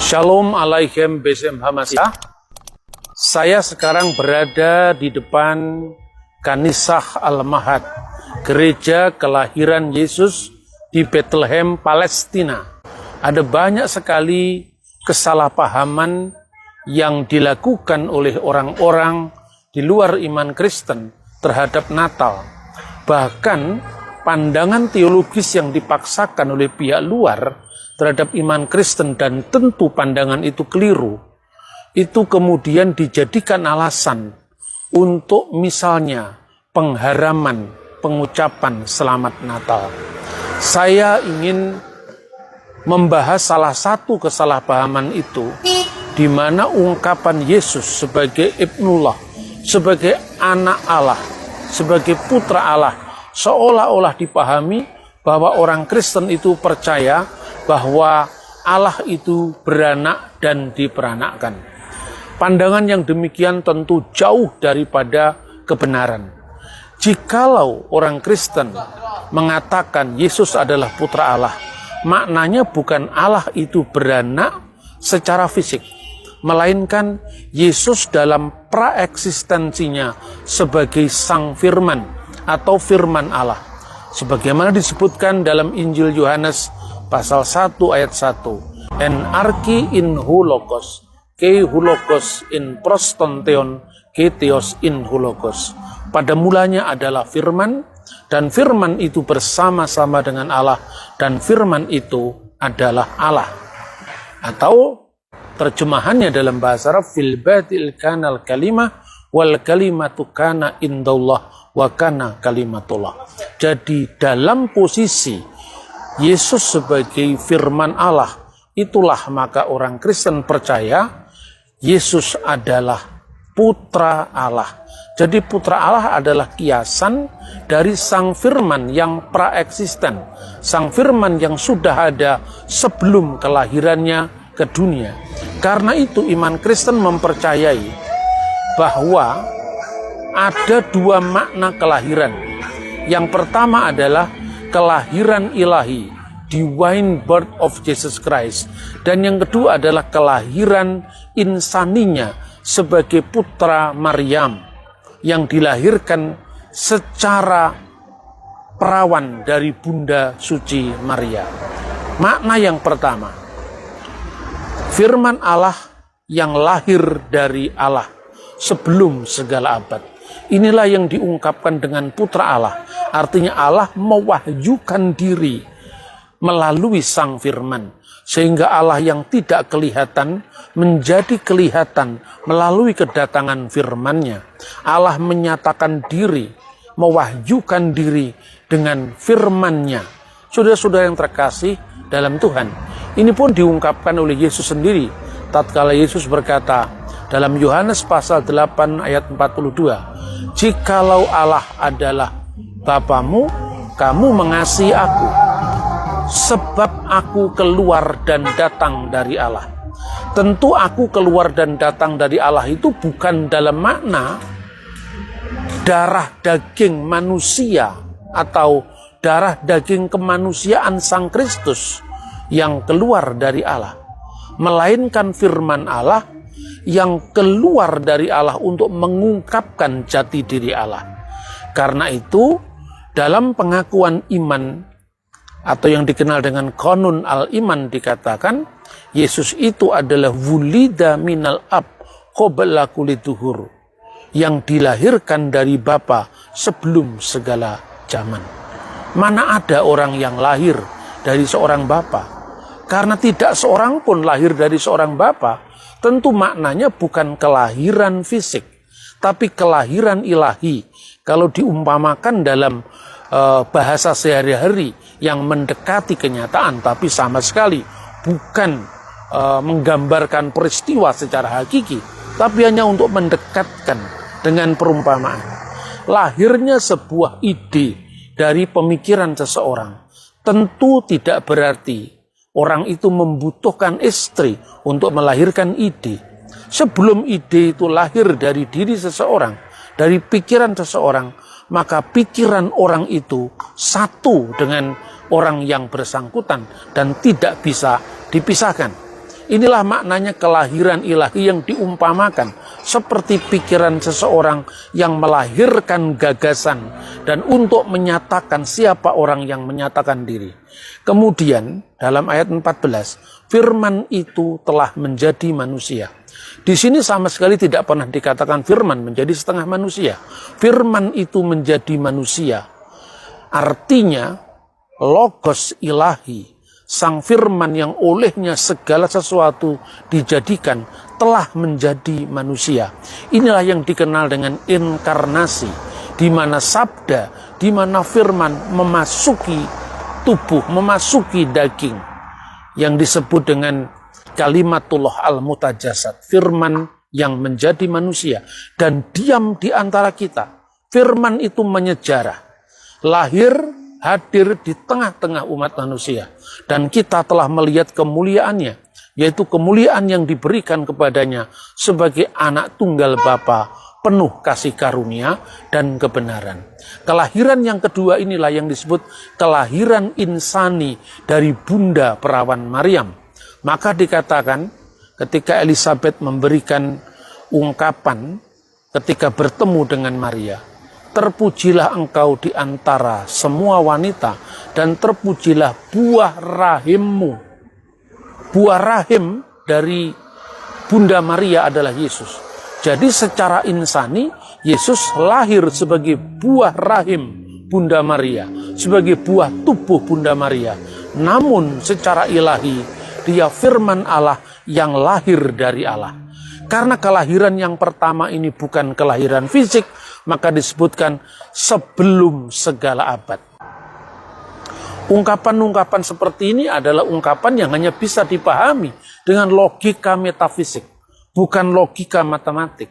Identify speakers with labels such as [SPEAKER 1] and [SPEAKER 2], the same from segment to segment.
[SPEAKER 1] Shalom alaikum Besem Hamasya. Saya sekarang berada di depan Kanisah Al-Mahad, gereja kelahiran Yesus di Bethlehem, Palestina. Ada banyak sekali kesalahpahaman yang dilakukan oleh orang-orang di luar iman Kristen terhadap Natal. Bahkan pandangan teologis yang dipaksakan oleh pihak luar terhadap iman Kristen, dan tentu pandangan itu keliru, itu kemudian dijadikan alasan untuk misalnya pengharaman pengucapan Selamat Natal. Saya ingin membahas salah satu kesalahpahaman itu, di mana ungkapan Yesus sebagai Ibnullah, sebagai anak Allah, sebagai putra Allah, seolah-olah dipahami bahwa orang Kristen itu percaya bahwa Allah itu beranak dan diperanakkan. Pandangan yang demikian tentu jauh daripada kebenaran. Jikalau orang Kristen mengatakan Yesus adalah putra Allah, maknanya bukan Allah itu beranak secara fisik, melainkan Yesus dalam praeksistensinya sebagai Sang Firman atau Firman Allah. Sebagaimana disebutkan dalam Injil Yohanes pasal 1 ayat 1. En arki in hulokos, ke hulokos in prostonteon, ke theos in hulokos. Pada mulanya adalah firman, dan firman itu bersama-sama dengan Allah, dan firman itu adalah Allah. Atau terjemahannya dalam bahasa Arab, fil batil kanal kalimah, wal kalimatu kana indallah, wa kana kalimatullah. Jadi dalam posisi Yesus sebagai firman Allah, itulah maka orang Kristen percaya Yesus adalah putra Allah. Jadi putra Allah adalah kiasan dari Sang Firman yang praeksisten, Sang Firman yang sudah ada sebelum kelahirannya ke dunia. Karena itu iman Kristen mempercayai bahwa ada dua makna kelahiran. Yang pertama adalah kelahiran ilahi, divine birth of Jesus Christ. Dan yang kedua adalah kelahiran insaninya sebagai putra Maryam yang dilahirkan secara perawan dari Bunda Suci Maria. Makna yang pertama, firman Allah yang lahir dari Allah sebelum segala abad. Inilah yang diungkapkan dengan putra Allah. Artinya Allah mewahyukan diri melalui Sang Firman. Sehingga Allah yang tidak kelihatan menjadi kelihatan melalui kedatangan firman-Nya. Allah menyatakan diri, mewahyukan diri dengan firman-Nya. Saudara-saudara yang terkasih dalam Tuhan, ini pun diungkapkan oleh Yesus sendiri. Tatkala Yesus berkata dalam Yohanes pasal 8 ayat 42, jikalau Allah adalah Bapamu, kamu mengasihi aku, sebab aku keluar dan datang dari Allah. Tentu aku keluar dan datang dari Allah itu bukan dalam makna darah daging manusia atau darah daging kemanusiaan Sang Kristus yang keluar dari Allah, melainkan firman Allah yang keluar dari Allah untuk mengungkapkan jati diri Allah. Karena itu dalam pengakuan iman atau yang dikenal dengan Qanun al-Iman dikatakan Yesus itu adalah wulida minal ab qabla kulli duhur, yang dilahirkan dari Bapa sebelum segala zaman. Mana ada orang yang lahir dari seorang bapa? Karena tidak seorang pun lahir dari seorang bapa. Tentu maknanya bukan kelahiran fisik, tapi kelahiran ilahi. Kalau diumpamakan dalam bahasa sehari-hari yang mendekati kenyataan, tapi sama sekali bukan menggambarkan peristiwa secara hakiki, tapi hanya untuk mendekatkan dengan perumpamaan. Lahirnya sebuah ide dari pemikiran seseorang tentu tidak berarti orang itu membutuhkan istri untuk melahirkan ide. Sebelum ide itu lahir dari diri seseorang, dari pikiran seseorang, maka pikiran orang itu satu dengan orang yang bersangkutan dan tidak bisa dipisahkan. Inilah maknanya kelahiran ilahi yang diumpamakan seperti pikiran seseorang yang melahirkan gagasan dan untuk menyatakan siapa orang yang menyatakan diri. Kemudian dalam ayat 14, firman itu telah menjadi manusia. Di sini sama sekali tidak pernah dikatakan firman menjadi setengah manusia. Firman itu menjadi manusia. Artinya logos ilahi, sang firman yang olehnya segala sesuatu dijadikan, telah menjadi manusia. Inilah yang dikenal dengan inkarnasi, di mana sabda, di mana firman memasuki tubuh, memasuki daging, yang disebut dengan kalimatullah al-mutajasad, firman yang menjadi manusia dan diam di antara kita. Firman itu menyejarah, lahir, hadir di tengah-tengah umat manusia. Dan kita telah melihat kemuliaannya, yaitu kemuliaan yang diberikan kepadanya sebagai anak tunggal Bapa, penuh kasih karunia dan kebenaran. Kelahiran yang kedua inilah yang disebut kelahiran insani dari Bunda Perawan Maryam. Maka dikatakan ketika Elizabeth memberikan ungkapan ketika bertemu dengan Maria, terpujilah engkau di antara semua wanita dan terpujilah buah rahimmu. Buah rahim dari Bunda Maria adalah Yesus. Jadi secara insani, Yesus lahir sebagai buah rahim Bunda Maria, sebagai buah tubuh Bunda Maria. Namun secara ilahi, dia firman Allah yang lahir dari Allah. Karena kelahiran yang pertama ini bukan kelahiran fisik, maka disebutkan sebelum segala abad. Ungkapan-ungkapan seperti ini adalah ungkapan yang hanya bisa dipahami dengan logika metafisik, bukan logika matematik.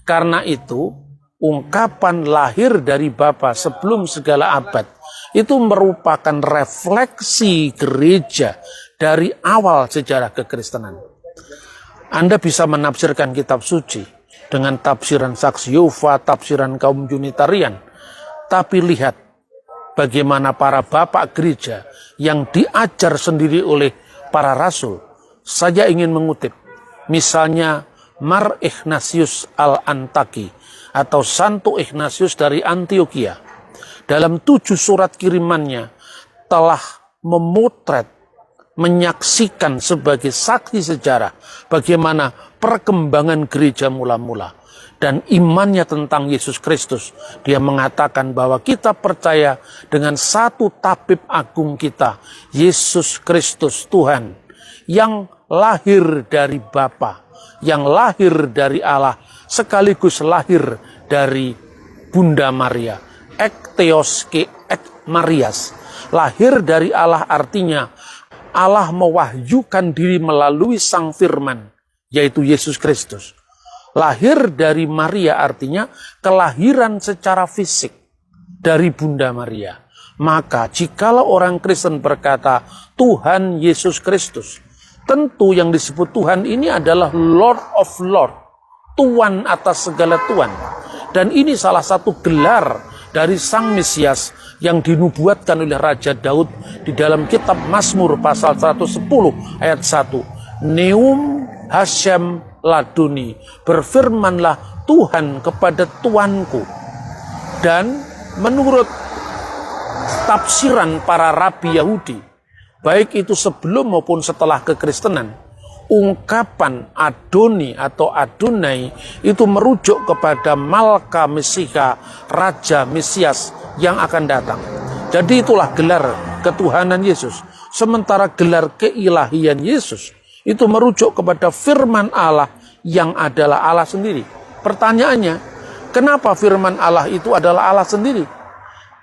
[SPEAKER 1] Karena itu, ungkapan lahir dari Bapa sebelum segala abad itu merupakan refleksi gereja dari awal sejarah kekristenan. Anda bisa menafsirkan kitab suci dengan tafsiran Saksi Yehova, tafsiran kaum Unitarian. Tapi lihat bagaimana para bapak gereja yang diajar sendiri oleh para rasul. Saya ingin mengutip, misalnya Mar Ignatius al-Antaki atau Santo Ignatius dari Antioquia. Dalam 7 surat kirimannya telah memotret, menyaksikan sebagai saksi sejarah bagaimana perkembangan gereja mula-mula dan imannya tentang Yesus Kristus. Dia mengatakan bahwa kita percaya dengan satu tabib agung kita, Yesus Kristus Tuhan, yang lahir dari Bapa, yang lahir dari Allah, sekaligus lahir dari Bunda Maria. Ek Theos ke ek Marias. Lahir dari Allah artinya Allah mewahyukan diri melalui sang firman, yaitu Yesus Kristus. Lahir dari Maria artinya kelahiran secara fisik dari Bunda Maria. Maka jikalau orang Kristen berkata Tuhan Yesus Kristus, tentu yang disebut Tuhan ini adalah Lord of Lord, Tuan atas segala Tuan. Dan ini salah satu gelar dari Sang Mesias yang dinubuatkan oleh Raja Daud di dalam kitab Mazmur pasal 110 ayat 1. Neum Hashem Laduni, berfirmanlah Tuhan kepada Tuanku. Dan menurut tafsiran para rabi Yahudi, baik itu sebelum maupun setelah kekristenan, ungkapan Adoni atau Adonai itu merujuk kepada Malka Mesiha, Raja Mesias yang akan datang. Jadi itulah gelar ketuhanan Yesus. Sementara gelar keilahian Yesus itu merujuk kepada firman Allah yang adalah Allah sendiri. Pertanyaannya, kenapa firman Allah itu adalah Allah sendiri?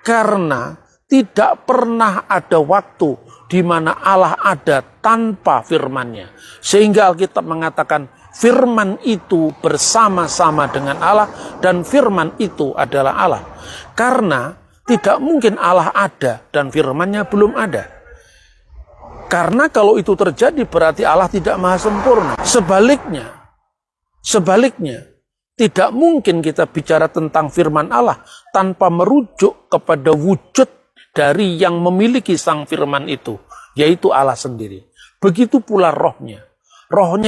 [SPEAKER 1] Karena tidak pernah ada waktu di mana Allah ada tanpa firman-Nya. Sehingga Alkitab mengatakan firman itu bersama-sama dengan Allah dan firman itu adalah Allah. Karena tidak mungkin Allah ada dan firman-Nya belum ada. Karena kalau itu terjadi berarti Allah tidak maha sempurna. Sebaliknya, tidak mungkin kita bicara tentang firman Allah tanpa merujuk kepada wujud dari yang memiliki sang firman itu, yaitu Allah sendiri. Begitu pula rohnya. rohnya